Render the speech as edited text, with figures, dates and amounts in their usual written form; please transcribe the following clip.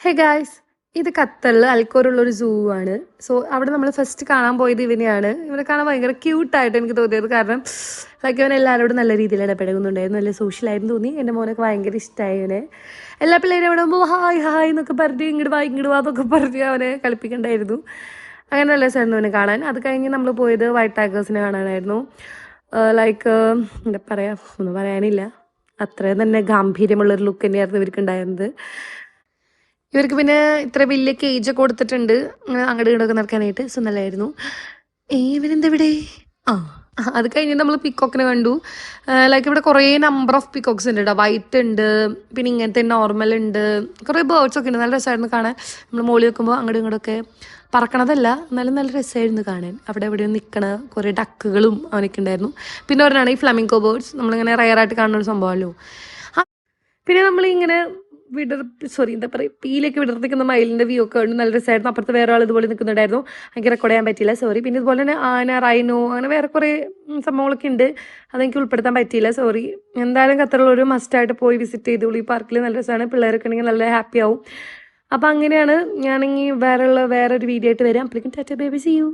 Hey guys, ഇത് ഖത്തറിൽ അൽക്കോറുള്ളൊരു സൂ ആണ്. സോ അവിടെ നമ്മൾ ഫസ്റ്റ് കാണാൻ പോയത് ഇവനെയാണ്. ഇവനെ കാണാൻ ഭയങ്കര ക്യൂട്ടായിട്ട് എനിക്ക് തോന്നിയത്. കാരണം ലൈക്ക് ഇവൻ എല്ലാവരോടും നല്ല രീതിയിൽ ഇടപെടുന്നുണ്ടായിരുന്നു, നല്ല സോഷ്യലായിരുന്നു തോന്നി. എൻ്റെ മോനൊക്കെ ഭയങ്കര ഇഷ്ടമായി ഇവനെ. എല്ലാ പിള്ളേരും അവിടെ പോകുമ്പോൾ ഹായ് ഹായ് എന്നൊക്കെ പറഞ്ഞ് ഇങ്ങോട്ട് വാ എന്നൊക്കെ പറഞ്ഞ് അവനെ കളിപ്പിക്കണ്ടായിരുന്നു. അങ്ങനെ നല്ല രസമായിരുന്നു അവനെ കാണാൻ. അത് കഴിഞ്ഞ് നമ്മൾ പോയത് വൈറ്റ് ടൈഗേഴ്സിനെ കാണാനായിരുന്നു. ലൈക്ക് എന്താ പറയുക, ഒന്നും പറയാനില്ല, അത്രയും തന്നെ ഗാംഭീര്യമുള്ളൊരു ലുക്ക് തന്നെയായിരുന്നു ഇവർക്ക് ഉണ്ടായിരുന്നത്. ഇവർക്ക് പിന്നെ ഇത്ര വലിയ കേജ് കൊടുത്തിട്ടുണ്ട് അങ്ങോട്ട് ഇങ്ങോട്ടൊക്കെ നടക്കാനായിട്ട്. സോ നല്ലായിരുന്നു. ഇവരെന്താ ഇവിടെ? ആ അത് കഴിഞ്ഞ് നമ്മൾ പിക്കോക്കിനെ കണ്ടു. ലൈക്ക് ഇവിടെ കുറേ നമ്പർ ഓഫ് പിക്കോക്സ് ഉണ്ട് കേട്ടോ. വൈറ്റ് ഉണ്ട്, പിന്നെ ഇങ്ങനത്തെ നോർമൽ ഉണ്ട്, കുറേ ബേർഡ്സ് ഒക്കെ ഉണ്ട്. നല്ല രസമായിരുന്നു കാണാൻ. നമ്മൾ മോളിൽ വെക്കുമ്പോൾ അങ്ങോട്ടും ഇങ്ങോട്ടൊക്കെ പറക്കണതല്ല, എന്നാലും നല്ല രസമായിരുന്നു കാണാൻ. അവിടെ എവിടെ നിൽക്കണ കുറേ ഡക്കുകളും അവനൊക്കെ ഉണ്ടായിരുന്നു. പിന്നെ ഒരെണ്ണമാണ് ഈ ഫ്ലമിംഗോ ബേർഡ്സ്, നമ്മളിങ്ങനെ റയറായിട്ട് കാണുന്ന ഒരു സംഭവമല്ലോ. പിന്നെ നമ്മളിങ്ങനെ എന്താ പറയുക, പീലൊക്കെ വിടർത്തിക്കുന്ന മയിലിൻ്റെ വ്യൂ ഒക്കെ ഉണ്ട്. നല്ല രസമായിരുന്നു. അപ്പുറത്ത് വേറെ ആൾ ഇതുപോലെ നിൽക്കുന്നുണ്ടായിരുന്നു. എനിക്ക് റെക്കോർഡ് ചെയ്യാൻ പറ്റിയില്ല, സോറി. പിന്നെ ഇതുപോലെ തന്നെ ആന, റൈനോ, അങ്ങനെ വേറെ കുറേ സംഭവങ്ങളൊക്കെ ഉണ്ട്. അതെനിക്ക് ഉൾപ്പെടുത്താൻ പറ്റിയില്ല, സോറി. എന്തായാലും ഖത്തറിലൊരു മസ്റ്റായിട്ട് പോയി വിസിറ്റ് ചെയ്തോളൂ. ഈ പാർക്കിൽ നല്ല രസമാണ്. പിള്ളേരൊക്കെ ഉണ്ടെങ്കിൽ നല്ല ഹാപ്പി ആവും. അപ്പം അങ്ങനെയാണ്. ഞാനെങ്കിൽ വേറൊരു വീഡിയോ ആയിട്ട് വരാം. അപ്പോഴേക്കും ടാറ്റ ബേബി, സീ യു.